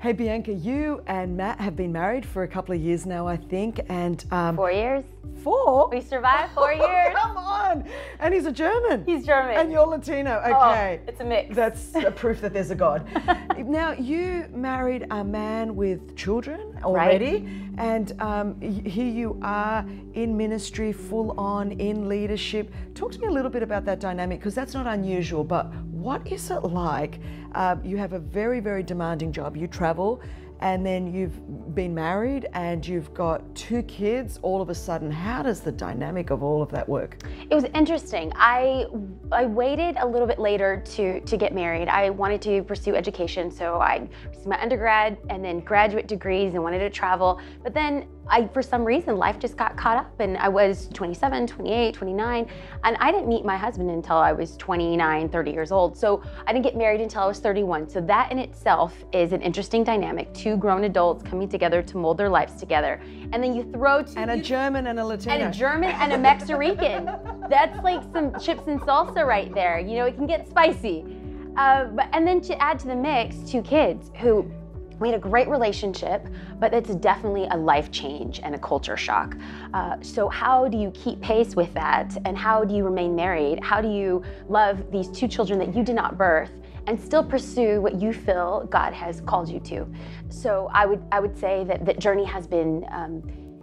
Hey Bianca, you and Matt have been married for a couple of years now, I think, and 4 years. 4? We survived 4 years. Come on! And he's a German. He's German. And you're Latino. Okay. Oh, it's a mix. That's a proof that there's a God. Now, you married a man with children already, right. And here you are in ministry, full on, in leadership. Talk to me a little bit about that dynamic, because that's not unusual, but what is it like? You have a very, very demanding job. You travel, and then you've been married and you've got 2 kids all of a sudden. How does the dynamic of all of that work? It was interesting. I waited a little bit later to get married. I wanted to pursue education, so I received my undergrad and then graduate degrees and wanted to travel. But then for some reason, life just got caught up, and I was 27, 28, 29, and I didn't meet my husband until I was 29, 30 years old. So I didn't get married until I was 31. So that in itself is an interesting dynamic. 2 grown adults coming together to mold their lives together. And then you throw a German and a Latino. And a German and a Mexican. That's like some chips and salsa right there. You know, it can get spicy. And then to add to the mix, 2 kids who we had a great relationship, but it's definitely a life change and a culture shock. So how do you keep pace with that? And how do you remain married? How do you love these 2 children that you did not birth and still pursue what you feel God has called you to? So I would say that the journey has been,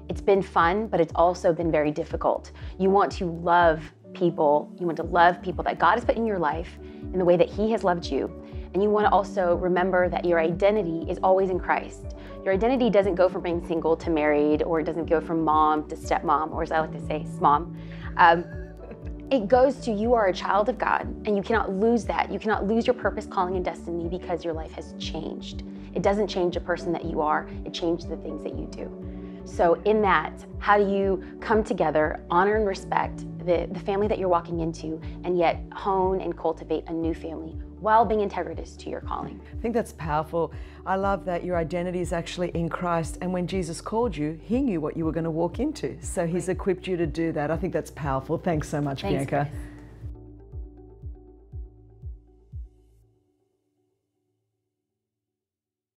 it's been fun, but it's also been very difficult. You want to love people. You want to love people that God has put in your life in the way that He has loved you. And you want to also remember that your identity is always in Christ. Your identity doesn't go from being single to married, or it doesn't go from mom to stepmom, or as I like to say, smom. It goes to you are a child of God, and you cannot lose that. You cannot lose your purpose, calling, and destiny because your life has changed. It doesn't change the person that you are. It changes the things that you do. So in that, how do you come together, honor and respect the family that you're walking into, and yet hone and cultivate a new family while being integritous to your calling? I think that's powerful. I love that your identity is actually in Christ, and when Jesus called you, He knew what you were going to walk into. So He's equipped you to do that. I think that's powerful. Thanks so much, Thanks, Bianca. Chris.